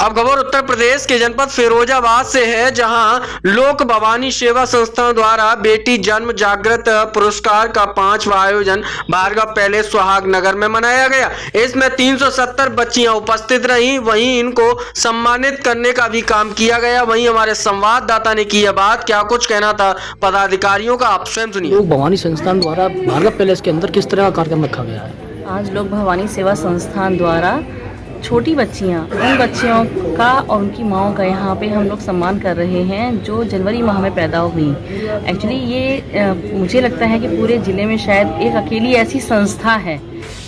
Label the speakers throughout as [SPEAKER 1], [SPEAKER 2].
[SPEAKER 1] अब खबर उत्तर प्रदेश के जनपद फिरोजाबाद से है, जहां लोक भवानी सेवा संस्था द्वारा बेटी जन्म जागृत पुरस्कार का 5वां आयोजन भार्गव पैलेस सुहाग नगर में मनाया गया। इसमें 370 बच्चियां उपस्थित रहीं। वहीं इनको सम्मानित करने का भी काम किया गया। वहीं हमारे संवाददाता ने की यह बात, क्या कुछ कहना था पदाधिकारियों का, आप स्वयं सुनिए।
[SPEAKER 2] लोक भवानी संस्थान द्वारा भार्गव पैलेस के अंदर किस तरह का कार्यक्रम रखा गया है?
[SPEAKER 3] आज लोक भवानी सेवा संस्थान द्वारा छोटी बच्चियाँ, उन बच्चियों का और उनकी माँओं का यहाँ पे हम लोग सम्मान कर रहे हैं जो जनवरी माह में पैदा हुई। एक्चुअली ये मुझे लगता है कि पूरे ज़िले में शायद एक अकेली ऐसी संस्था है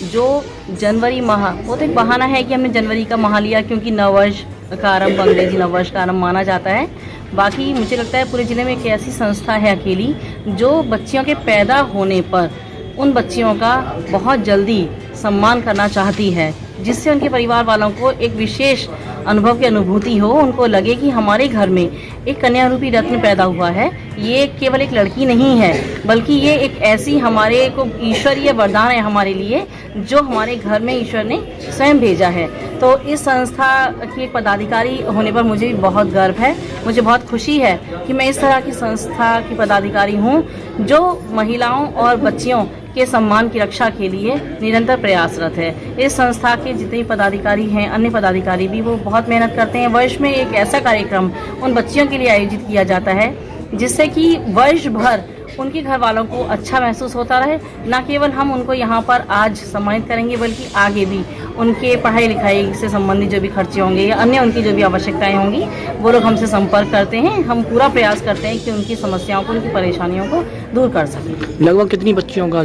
[SPEAKER 3] जो जनवरी माह, वो तो एक बहाना है कि हमने जनवरी का माह लिया क्योंकि नववर्ष का आरंभ, अंग्रेजी नववर्ष का आरंभ माना जाता है। बाकी मुझे लगता है पूरे ज़िले में एक ऐसी संस्था है अकेली जो बच्चियों के पैदा होने पर उन बच्चियों का बहुत जल्दी सम्मान करना चाहती है, जिससे उनके परिवार वालों को एक विशेष अनुभव की अनुभूति हो, उनको लगे कि हमारे घर में एक कन्या रूपी रत्न पैदा हुआ है। ये केवल एक लड़की नहीं है, बल्कि ये एक ऐसी हमारे को ईश्वरीय वरदान है हमारे लिए, जो हमारे घर में ईश्वर ने स्वयं भेजा है। तो इस संस्था की एक पदाधिकारी होने पर मुझे भी बहुत गर्व है। मुझे बहुत खुशी है कि मैं इस तरह की संस्था की पदाधिकारी हूँ जो महिलाओं और बच्चियों के सम्मान की रक्षा के लिए निरंतर प्रयासरत है। इस संस्था के जितने पदाधिकारी हैं, अन्य पदाधिकारी भी, वो बहुत मेहनत करते हैं। वर्ष में एक ऐसा कार्यक्रम उन बच्चियों के लिए आयोजित किया जाता है जिससे कि वर्ष भर उनके घर वालों को अच्छा महसूस होता रहे। न केवल हम उनको यहाँ पर आज सम्मानित करेंगे, बल्कि आगे भी उनके पढ़ाई लिखाई से संबंधित जो भी खर्चे होंगे या अन्य उनकी जो भी आवश्यकताएं होंगी, वो लोग हमसे संपर्क करते हैं। हम पूरा प्रयास करते हैं कि उनकी समस्याओं को, उनकी परेशानियों को दूर कर सकें।
[SPEAKER 2] लगभग कितनी बच्चियों का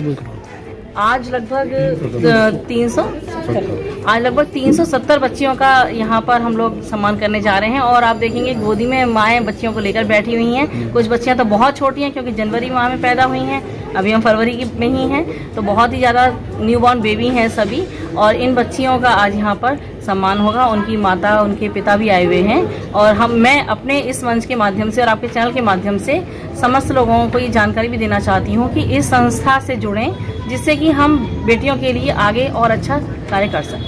[SPEAKER 3] आज लगभग 370 बच्चियों का यहाँ पर हम लोग सम्मान करने जा रहे हैं। और आप देखेंगे गोदी में माएँ बच्चियों को लेकर बैठी हुई हैं। कुछ बच्चियाँ तो बहुत छोटी हैं क्योंकि जनवरी माह में पैदा हुई हैं, अभी हम फरवरी में ही हैं, तो बहुत ही ज़्यादा न्यूबॉर्न बेबी हैं सभी। और इन बच्चियों का आज यहाँ पर सम्मान होगा। उनकी माता, उनके पिता भी आए हुए हैं। और मैं अपने इस मंच के माध्यम से और आपके चैनल के माध्यम से समस्त लोगों को ये जानकारी भी देना चाहती हूँ कि इस संस्था से जुड़ें, जिससे कि हम बेटियों के लिए आगे और अच्छा कार्य कर सकें।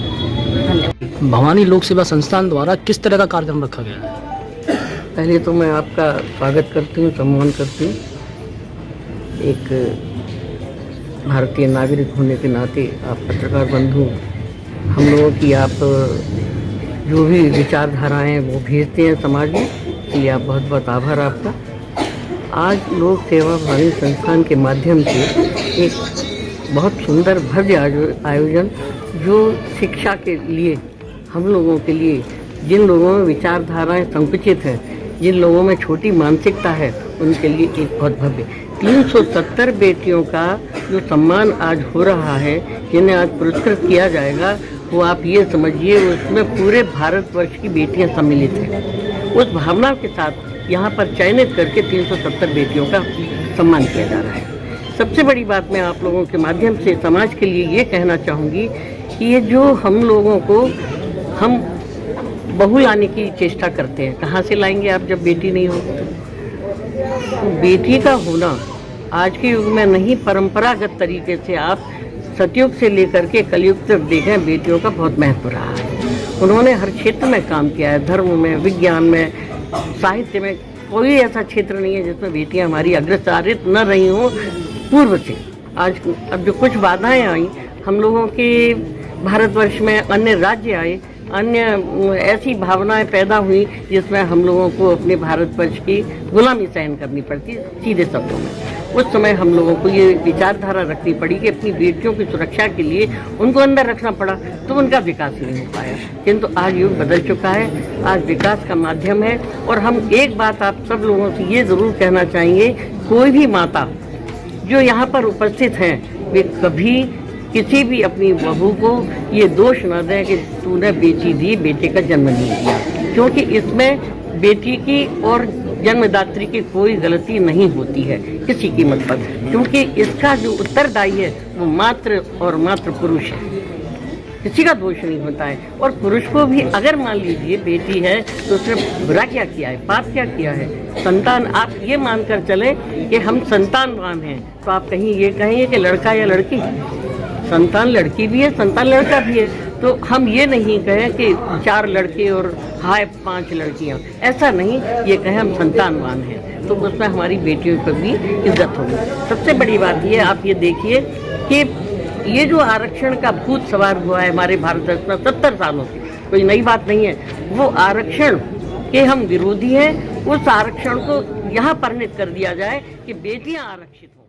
[SPEAKER 3] धन्यवाद।
[SPEAKER 2] भवानी लोक सेवा संस्थान द्वारा किस तरह का कार्यक्रम रखा गया है?
[SPEAKER 4] पहले तो मैं आपका स्वागत करती हूँ, सम्मान करती हूँ। एक भारतीय नागरिक होने के नाते, आप पत्रकार बंधु, हम लोगों की आप जो भी विचारधाराएं वो भेजते हैं समाज में, इसलिए आप बहुत बहुत आभार आपका। आज लोक सेवा भवानी संस्थान के माध्यम से एक बहुत सुंदर भव्य आयोजन, जो शिक्षा के लिए, हम लोगों के लिए, जिन लोगों में विचारधाराएं संकुचित हैं, जिन लोगों में छोटी मानसिकता है, उनके लिए एक बहुत भव्य 370 बेटियों का जो सम्मान आज हो रहा है, जिन्हें आज पुरस्कृत किया जाएगा, वो आप ये समझिए उसमें पूरे भारतवर्ष की बेटियां सम्मिलित हैं। उस भावना के साथ यहाँ पर चयनित करके 370 बेटियों का सम्मान किया जा रहा है। सबसे बड़ी बात मैं आप लोगों के माध्यम से समाज के लिए ये कहना चाहूँगी कि ये जो हम लोगों को हम बहू लाने की चेष्टा करते हैं, कहाँ से लाएंगे आप जब बेटी नहीं हो? तो बेटी का होना आज के युग में नहीं, परंपरागत तरीके से आप सतयुग से लेकर के कलयुग तक देखें, बेटियों का बहुत महत्व रहा है। उन्होंने हर क्षेत्र में काम किया है, धर्म में, विज्ञान में, साहित्य में। कोई ऐसा क्षेत्र नहीं है जिसमें बेटियां हमारी अग्रसारित न रही हों पूर्व से। आज अब जो कुछ बाधाएं आई हम लोगों के भारतवर्ष में, अन्य राज्य आए, अन्य ऐसी भावनाएं पैदा हुई जिसमें हम लोगों को अपने भारतवर्ष की गुलामी सहन करनी पड़ती, सीधे शब्दों में। उस समय हम लोगों को ये विचारधारा रखनी पड़ी कि अपनी बेटियों की सुरक्षा के लिए उनको अंदर रखना पड़ा, तो उनका विकास नहीं हो पाया। किंतु आज युग बदल चुका है, आज विकास का माध्यम है। और हम एक बात आप सब लोगों से ये ज़रूर कहना चाहेंगे, कोई भी माता जो यहाँ पर उपस्थित हैं, वे कभी किसी भी अपनी बहू को ये दोष न दें कि तूने बेटी दी, बेटे का जन्म नहीं दिया, क्योंकि इसमें बेटी की और जन्मदात्री की कोई गलती नहीं होती है किसी कीमत पर, क्योंकि इसका जो उत्तरदायी है वो मात्र और मात्र पुरुष है। किसी का दोष नहीं होता है। और पुरुष को भी अगर मान लीजिए बेटी है तो उसने बुरा क्या किया है, पाप क्या किया है? संतान, आप ये मानकर चले कि हम संतानवान हैं, तो आप कहीं ये कहेंगे कि लड़का या लड़की? संतान लड़की भी है, संतान लड़का भी है। तो हम ये नहीं कहें कि 4 लड़के और हाय 5 लड़कियां, ऐसा नहीं, ये कहें हम संतानवान हैं, तो उसमें हमारी बेटियों पर भी इज्जत होगी। सबसे बड़ी बात ये, आप ये देखिए कि ये जो आरक्षण का भूत सवार हुआ है हमारे भारत देश में 70 सालों से, कोई नई बात नहीं है। वो आरक्षण के हम विरोधी हैं। उस आरक्षण को यहाँ परिणित कर दिया जाए कि बेटियां आरक्षित हो।